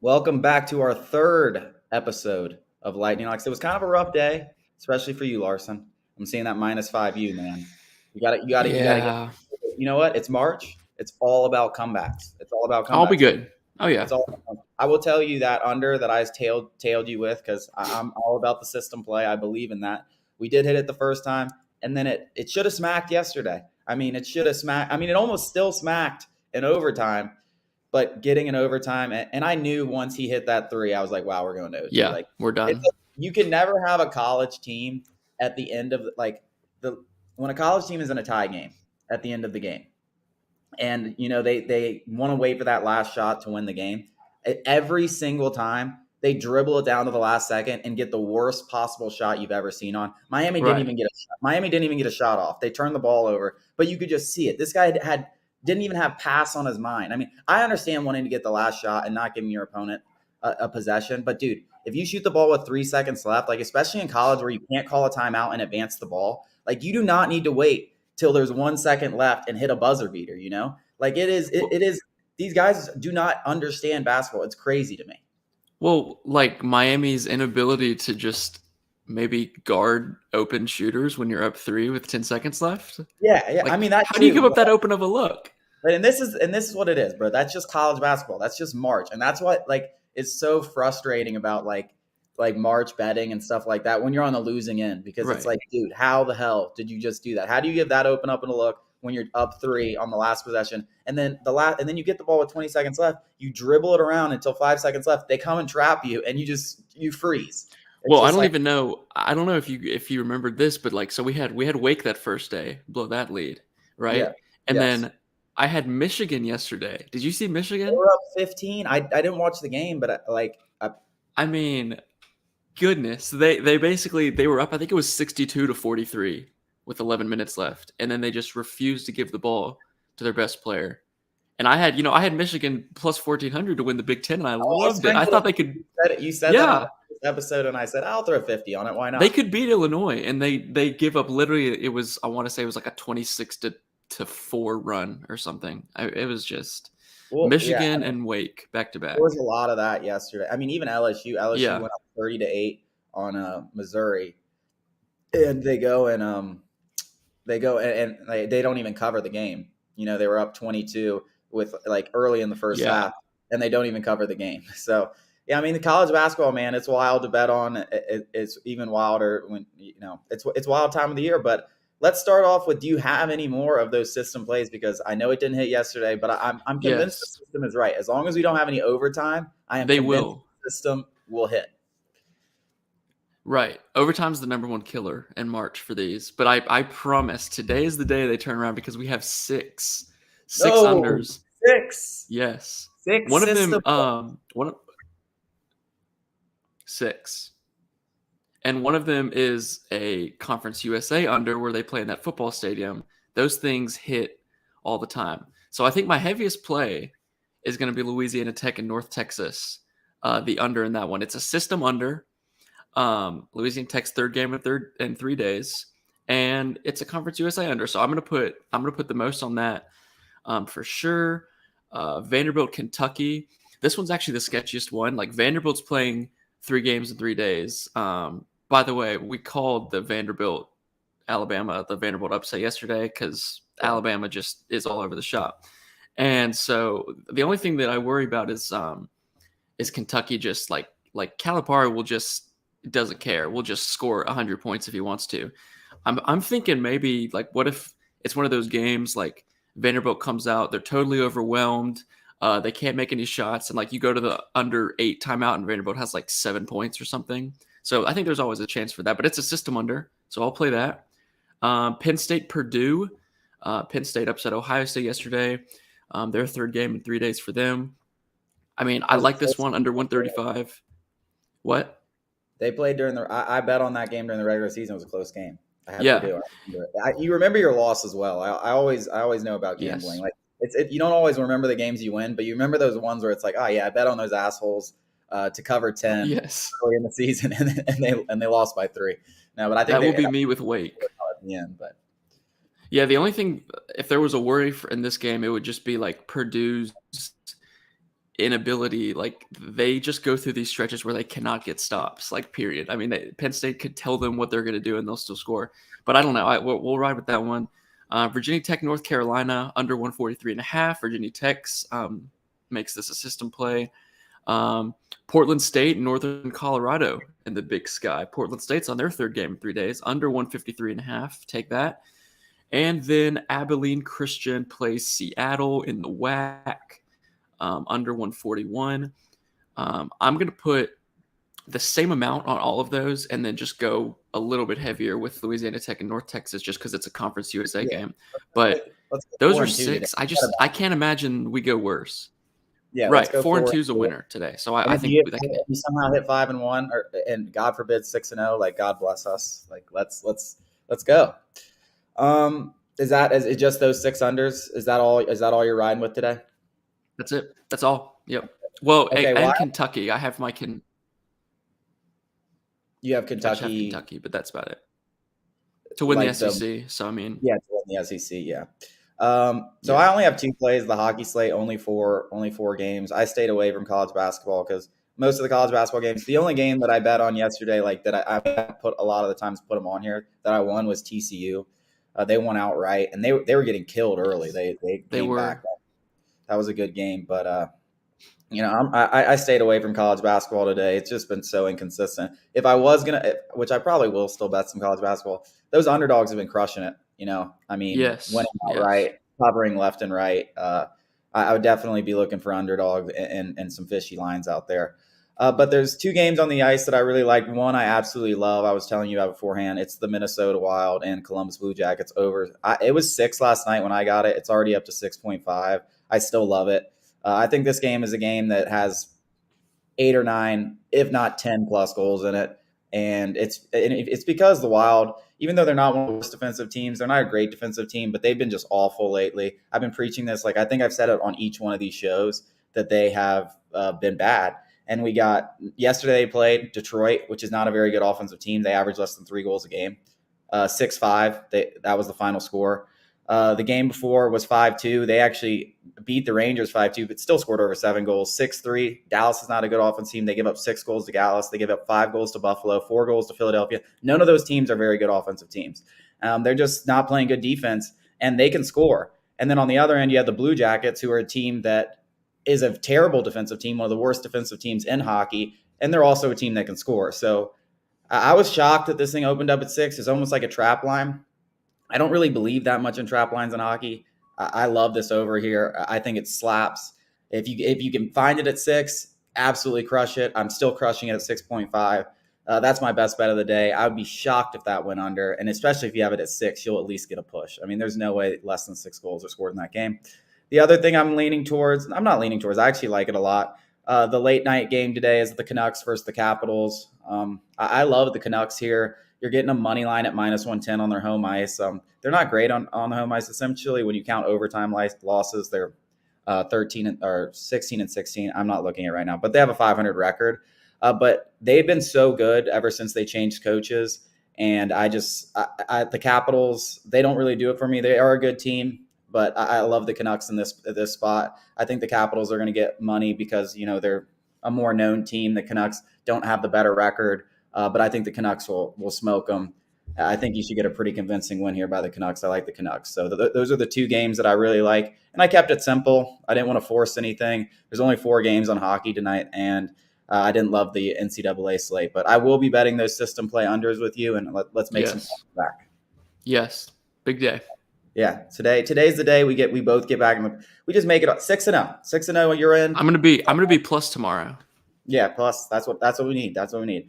Welcome back to our third episode of Lightning Locks. It was kind of a rough day, especially for you, Larsen. I'm seeing that -5 man. You got to get. Yeah, You know what? It's March. It's all about comebacks. It's all about I'll be comebacks. good. Oh yeah. It's all. I will tell you that under that I tailed you with because I'm all about the system play. I believe in that. We did hit it the first time, and then it should have smacked yesterday. I mean, it should have smacked. I mean, it almost still smacked in overtime, but getting in overtime, and I knew once he hit that three, I was like, wow, we're going to OT. Yeah, Like, we're it's done. you can never have a college team at the end of like the when a college team is in a tie game at the end of the game, and they want to wait for that last shot to win the game. Every single time they dribble it down to the last second and get the worst possible shot you've ever seen on. Right. Miami didn't even get a shot off. They turned the ball over, but you could just see it. This guy didn't even have pass on his mind. I mean, I understand wanting to get the last shot and not giving your opponent a possession, but dude, if you shoot the ball with 3 seconds left, like especially in college where you can't call a timeout and advance the ball, like you do not need to wait till there's 1 second left and hit a buzzer beater. Like Well, it is. These guys do not understand basketball. It's crazy to me. like Miami's inability to just maybe guard open shooters when you're up three with 10 seconds left. Yeah, yeah. I Like, mean that how do you too. give up that open of a look? And this is what it is, bro. That's just college basketball. That's just March, and that's what like is so frustrating about like March betting and stuff like that when you're on the losing end because it's Right. like, dude, how the hell did you just do that? How do you give that open up and a look when you're up three on the last possession, and then you get the ball with 20 seconds left, you dribble it around until 5 seconds left, they come and trap you, and you freeze. It's Well, I just don't like, even know. I don't know if you remembered this, but like, so we had Wake that first day, blow that lead, right? yeah, And yes. then I had Michigan yesterday. Did you see They Michigan? were up 15. I didn't watch the game, but I mean, goodness, they basically they were up. I think it was 62-43 with 11 minutes left, and then they just refused to give the ball to their best player. And I had Michigan plus 1400 to win the Big Ten, and I I loved it. I sprinkled thought it. they could, You said that on yeah, this episode, and I said I'll throw 50 on it. Why they not? could beat Illinois, and they give up literally. It was, I want to say it was like a 26 to 4 run or something. It was just Well, yeah, Michigan and Wake back to there was back. a lot of that yesterday. I mean, even LSU Yeah, went up 30-8 on Missouri, and they don't even cover the game. They were up 22 with like early in the first yeah. half, and they don't even cover the game. So yeah, I mean the college basketball, man, it's wild to bet on. It's even wilder when it's wild time of the year. But let's start off with: do you have any more of those system plays? Because I know it didn't hit yesterday, but I'm convinced the Yes, system is right. As long as we don't have any overtime, I am they convinced will. the system will hit. Right. Overtime's the number one killer in March for these. But I promise today is the day they turn around because we have six No, unders. six, Yes. six One of them, system. one of six. And one of them is a Conference USA under where they play in that football stadium. Those things hit all the time. So I think my heaviest play is going to be Louisiana Tech and North Texas, the under in that one. It's a system under. Louisiana Tech's third game in 3 days, and it's a Conference USA under. So I'm gonna put the most on that for sure. Vanderbilt, Kentucky. This one's actually the sketchiest one. Like Vanderbilt's playing 3 games in 3 days. By the way, we called the Vanderbilt upset yesterday because Yeah. Alabama just is all over the shop. And so the only thing that I worry about is Kentucky just like Calipari will just doesn't care. Will just score 100 points if he wants to. I'm thinking maybe like what if it's one of those games like Vanderbilt comes out, they're totally overwhelmed. They can't make any shots, and like you go to the under 8 timeout, and Vanderbilt has like 7 points or something. So I think there's always a chance for that, but it's a system under, so I'll play that. Penn State, Purdue. Penn State upset Ohio State yesterday. Their third game in 3 days for them. I mean, I Was a like this close one game. under 135. What? They played during I bet on that game during the regular season. It was a close game. I had Yeah. Purdue. I remember it. You remember your loss as well. I always know about gambling. Yes. Like you don't always remember the games you win, but you remember those ones where it's like, oh yeah, I bet on those assholes to cover 10 Yes. early in the season, and they lost by 3. No, but I think That they will at be me with Wake. the end. But Yeah, the only thing, if there was a worry in this game, it would just be like Purdue's inability, like they just go through these stretches where they cannot get stops, like period. I mean, Penn State could tell them what they're going to do and they'll still score. But I don't know. We'll ride with that one. Virginia Tech, North Carolina, under 143.5. Virginia Tech makes this a system play. Portland State, Northern Colorado in the Big Sky. Portland State's on their third game in 3 days, under 153.5. Take that. And then Abilene Christian plays Seattle in the WAC, under 141. I'm going to put the same amount on all of those and then just go a little bit heavier with Louisiana Tech and North Texas just because it's a Conference USA game. But those are 6. I can't imagine we go worse. Yeah, right. 4-2 is a winner today, so I think that can hit. You somehow hit 5-1, and God forbid 6-0. Like God bless us. Like let's go. Is it just those 6 unders? Is that all? Is that all you're riding with today? That's it. That's all. Yep. Well, okay, and Kentucky. I have my You have Kentucky. I have Kentucky, but that's about it. To win the SEC. So I mean, yeah, to win the SEC. Yeah. So I only have 2 plays. The hockey slate only 4 games. I stayed away from college basketball because most of the college basketball games. The only game that I bet on yesterday, like that I put a lot of the times put them on here that I won was TCU. They won outright, and they were getting killed early. They were. Back. That was a good game, but I stayed away from college basketball today. It's just been so inconsistent. If I was gonna, which I probably will still bet some college basketball, those underdogs have been crushing it. I mean, winning outright, covering left and right. I would definitely be looking for underdog and some fishy lines out there. But there's 2 games on the ice that I really like. One I absolutely love. I was telling you about beforehand. It's the Minnesota Wild and Columbus Blue Jackets over. It was 6 last night when I got it. It's already up to 6.5. I still love it. I think this game is a game that has 8 or 9, if not 10 plus goals in it. And it's because the Wild, even though they're not one of the worst defensive teams, they're not a great defensive team, but they've been just awful lately. I've been preaching this. Like I think I've said it on each one of these shows that they have been bad. And we got yesterday they played Detroit, which is not a very good offensive team. They average less than 3 goals a game. 6-5. That was the final score. The game before was 5-2. They actually beat the Rangers 5-2, but still scored over 7 goals. 6-3. Dallas is not a good offense team. They give up 6 goals to Dallas. They give up 5 goals to Buffalo, 4 goals to Philadelphia. None of those teams are very good offensive teams. They're just not playing good defense, and they can score. And then on the other end, you have the Blue Jackets, who are a team that is a terrible defensive team, one of the worst defensive teams in hockey, and they're also a team that can score. So I was shocked that this thing opened up at 6. It's almost like a trap line. I don't really believe that much in trap lines in hockey. I love this over here. I think it slaps. If you can find it at 6, absolutely crush it. I'm still crushing it at 6.5. That's my best bet of the day. I would be shocked if that went under, and especially if you have it at 6, you'll at least get a push. I mean, there's no way less than 6 goals are scored in that game. The other thing I'm not leaning towards, I actually like it a lot. The late night game today is the Canucks versus the Capitals. I love the Canucks here. You're getting a money line at -110 on their home ice. They're not great on the home ice. Essentially, when you count overtime losses, they're 16 and 16. I'm not looking at it right now, but they have a 500 record. But they've been so good ever since they changed coaches. And the Capitals, they don't really do it for me. They are a good team, but I love the Canucks in this spot. I think the Capitals are going to get money because they're a more known team. The Canucks don't have the better record. But I think the Canucks will smoke them. I think you should get a pretty convincing win here by the Canucks. I like the Canucks. So those are the 2 games that I really like. And I kept it simple. I didn't want to force anything. There's only 4 games on hockey tonight, and I didn't love the NCAA slate. But I will be betting those system play unders with you, and let's make some back. Yes. Big day. Yeah. Today's the day we both get back, and we just make it 6-0. 6-0 you're in. I'm gonna be plus tomorrow. Yeah, plus that's what we need. That's what we need.